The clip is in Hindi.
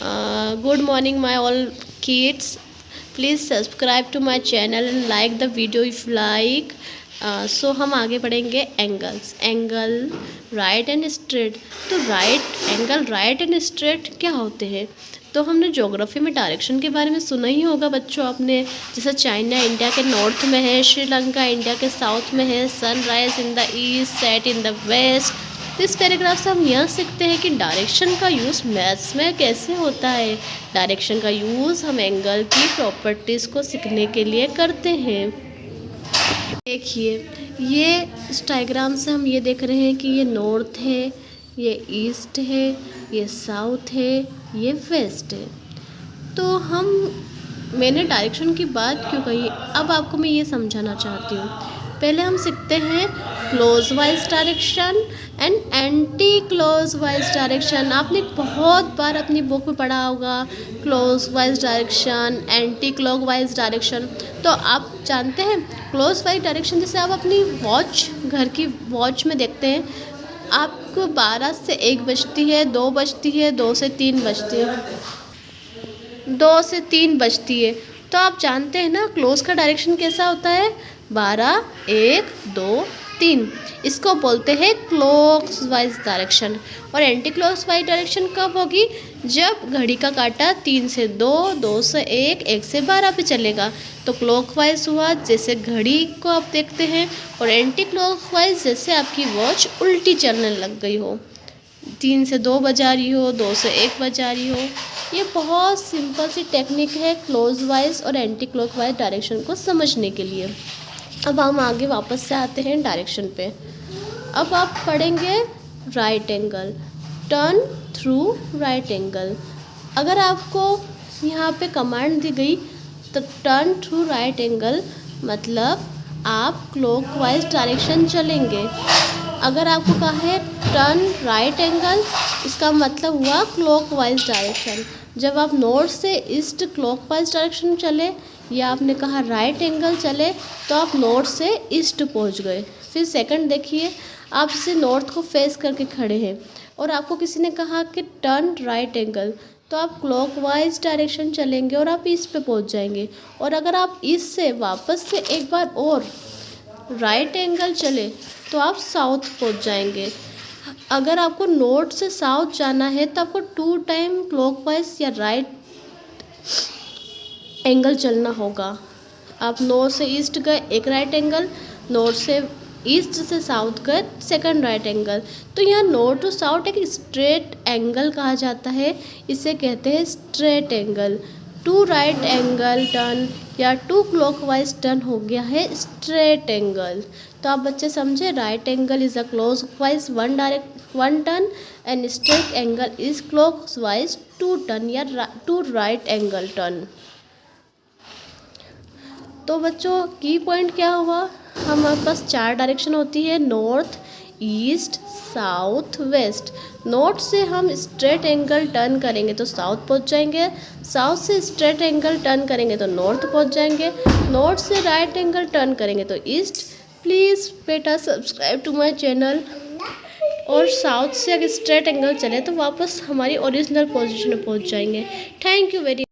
Good morning, my all kids. Please subscribe to my channel and like the video if you like. So हम आगे पढ़ेंगे एंगल राइट एंड स्ट्रेट। तो राइट एंड स्ट्रेट क्या होते हैं? तो हमने ज्योग्राफी में डायरेक्शन के बारे में सुना ही होगा बच्चों आपने। जैसे चाइना इंडिया के नॉर्थ में है, श्रीलंका इंडिया के साउथ में है, sunrise in the east, set in the west. तो इस पैराग्राफ से हम यह सीखते हैं कि डायरेक्शन का यूज़ मैथ्स में कैसे होता है। डायरेक्शन का यूज़ हम एंगल की प्रॉपर्टीज़ को सीखने के लिए करते हैं। देखिए, ये इस डायग्राम से हम ये देख रहे हैं कि ये नॉर्थ है, ये ईस्ट है, ये साउथ है, ये वेस्ट है। तो मैंने डायरेक्शन की बात क्यों कही, अब आपको मैं ये समझाना चाहती हूँ। पहले हम सीखते हैं close wise direction and anti close wise direction. आपने बहुत बार अपनी बुक में पढ़ा होगा close wise direction, anti clock wise direction. तो आप जानते हैं क्लोज वाइज डायरेक्शन, जैसे आप अपनी घर की वॉच में देखते हैं, आपको 12 से 1 बजती है, 2 बजती है, 2 से 3 बजती है, 2 से 3 बजती है। तो आप जानते हैं ना क्लोज का डायरेक्शन कैसा होता है? 12, 1, 2, 3। इसको बोलते हैं क्लॉक वाइज डायरेक्शन। और एंटी क्लॉक वाइज डायरेक्शन कब होगी? जब घड़ी का काटा 3 से 2, 2 से 1, 1 से 12 पे चलेगा। तो क्लॉक वाइज हुआ जैसे घड़ी को आप देखते हैं, और एंटी क्लॉक वाइज जैसे आपकी वॉच उल्टी चलने लग गई हो, 3 से 2 बजा रही हो, 2 से 1 बजा रही हो। ये बहुत सिंपल सी टेक्निक है क्लोज वाइज और एंटी क्लॉक वाइज डायरेक्शन को समझने के लिए। अब हम आगे वापस से आते हैं डायरेक्शन पे। अब आप पढ़ेंगे right angle, turn through right angle. अगर आपको यहाँ पे कमांड दी गई तो टर्न थ्रू राइट एंगल मतलब आप क्लॉकवाइज डायरेक्शन चलेंगे। अगर आपको कहा है टर्न राइट एंगल, इसका मतलब हुआ क्लॉकवाइज डायरेक्शन। जब आप नॉर्थ से ईस्ट क्लॉकवाइज डायरेक्शन चले, या आपने कहा राइट एंगल चले, तो आप नॉर्थ से ईस्ट पहुंच गए। फिर सेकंड देखिए, आप इसे नॉर्थ को फेस करके खड़े हैं और आपको किसी ने कहा कि टर्न राइट एंगल, तो आप क्लॉकवाइज डायरेक्शन चलेंगे और आप ईस्ट पे पहुंच जाएंगे। और अगर आप ईस्ट से वापस से एक बार और राइट एंगल चले तो आप साउथ पहुंच जाएंगे। अगर आपको नॉर्थ से साउथ जाना है तो आपको 2 टाइम क्लॉकवाइज या राइट एंगल चलना होगा। आप नॉर्थ से ईस्ट गए, एक राइट एंगल, नॉर्थ से ईस्ट से साउथ गए, सेकंड राइट एंगल। तो यहाँ नॉर्थ टू साउथ एक स्ट्रेट एंगल कहा जाता है, इसे कहते हैं straight angle. 2 right angle turn या 2 क्लॉकवाइज टर्न हो गया है स्ट्रेट एंगल। तो आप बच्चे समझे, right angle is a clockwise 1 turn and straight angle is clockwise 2 turn या 2 राइट एंगल टर्न। तो बच्चों की पॉइंट क्या हुआ? हमारे पास 4 डायरेक्शन होती है, north, east, south, west. North से हम स्ट्रेट एंगल टर्न करेंगे तो साउथ पहुंच जाएंगे, साउथ से स्ट्रेट एंगल टर्न करेंगे तो नॉर्थ पहुंच जाएंगे, नॉर्थ से राइट एंगल टर्न करेंगे तो ईस्ट। प्लीज़ बेटा सब्सक्राइब टू माय चैनल। और साउथ से अगर स्ट्रेट एंगल चले तो वापस हमारी ओरिजिनल पोजीशन में पहुंच जाएंगे। Thank you very